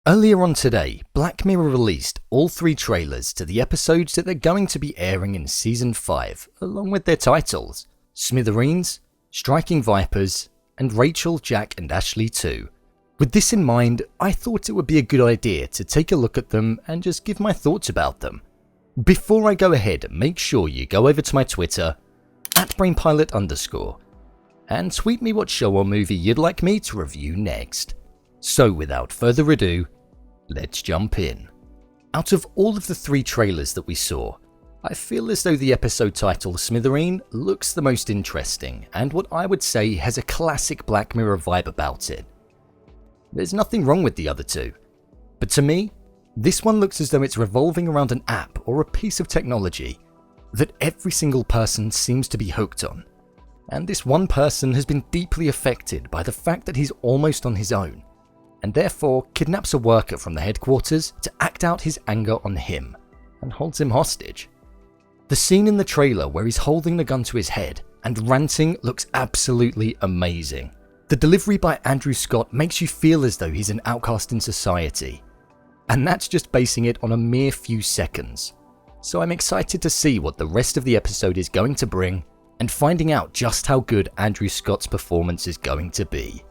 Earlier on today, Black Mirror released all 3 trailers to the episodes that they're going to be airing in Season 5, along with their titles, Smithereens, Striking Vipers, and Rachel, Jack and Ashley 2. With this in mind, I thought it would be a good idea to take a look at them and just give my thoughts about them. Before I go ahead, make sure you go over to my Twitter, @BrainPilot_, and tweet me what show or movie you'd like me to review next. So without further ado, let's jump in. Out of all of the 3 trailers that we saw, I feel as though the episode title Smithereen looks the most interesting and what I would say has a classic Black Mirror vibe about it. There's nothing wrong with the other 2, but to me, this one looks as though it's revolving around an app or a piece of technology that every single person seems to be hooked on. And this one person has been deeply affected by the fact that he's almost on his own, and therefore kidnaps a worker from the headquarters to act out his anger on him, and holds him hostage. The scene in the trailer where he's holding the gun to his head and ranting looks absolutely amazing. The delivery by Andrew Scott makes you feel as though he's an outcast in society, and that's just basing it on a mere few seconds. So I'm excited to see what the rest of the episode is going to bring, and finding out just how good Andrew Scott's performance is going to be.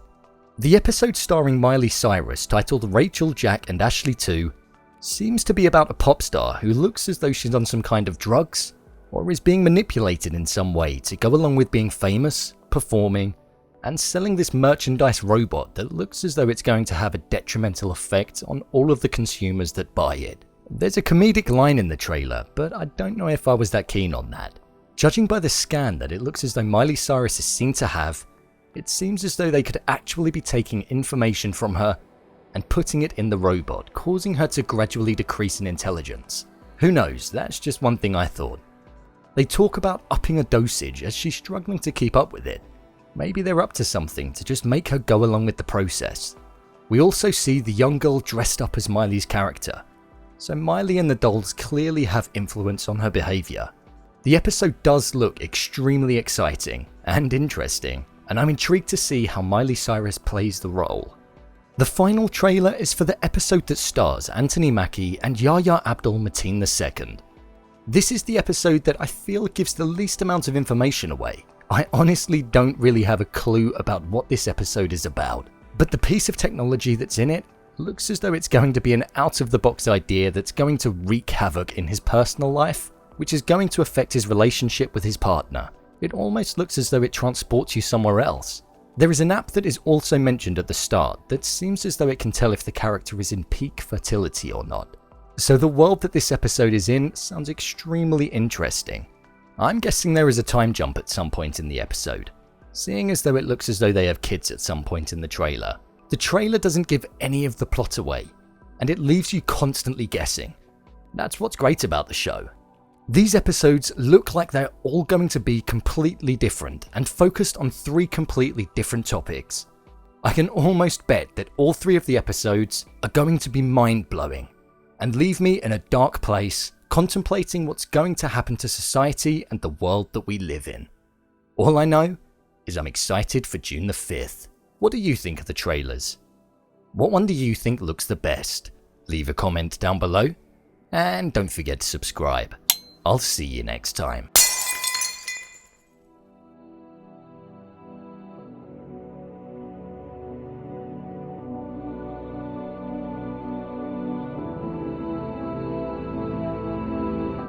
The episode starring Miley Cyrus, titled Rachel, Jack and Ashley 2, seems to be about a pop star who looks as though she's on some kind of drugs, or is being manipulated in some way to go along with being famous, performing, and selling this merchandise robot that looks as though it's going to have a detrimental effect on all of the consumers that buy it. There's a comedic line in the trailer, but I don't know if I was that keen on that. Judging by the scan that it looks as though Miley Cyrus is seen to have, it seems as though they could actually be taking information from her and putting it in the robot, causing her to gradually decrease in intelligence. Who knows, that's just one thing I thought. They talk about upping a dosage as she's struggling to keep up with it. Maybe they're up to something to just make her go along with the process. We also see the young girl dressed up as Miley's character, so Miley and the dolls clearly have influence on her behaviour. The episode does look extremely exciting and interesting, and I'm intrigued to see how Miley Cyrus plays the role. The final trailer is for the episode that stars Anthony Mackie and Yahya Abdul-Mateen II. This is the episode that I feel gives the least amount of information away. I honestly don't really have a clue about what this episode is about, but the piece of technology that's in it looks as though it's going to be an out-of-the-box idea that's going to wreak havoc in his personal life, which is going to affect his relationship with his partner. It almost looks as though it transports you somewhere else. There is an app that is also mentioned at the start that seems as though it can tell if the character is in peak fertility or not. So the world that this episode is in sounds extremely interesting. I'm guessing there is a time jump at some point in the episode, seeing as though it looks as though they have kids at some point in the trailer. The trailer doesn't give any of the plot away, and it leaves you constantly guessing. That's what's great about the show. These episodes look like they're all going to be completely different and focused on 3 completely different topics. I can almost bet that all 3 of the episodes are going to be mind-blowing and leave me in a dark place contemplating what's going to happen to society and the world that we live in. All I know is I'm excited for June the 5th. What do you think of the trailers? What one do you think looks the best? Leave a comment down below, and don't forget to subscribe. I'll see you next time.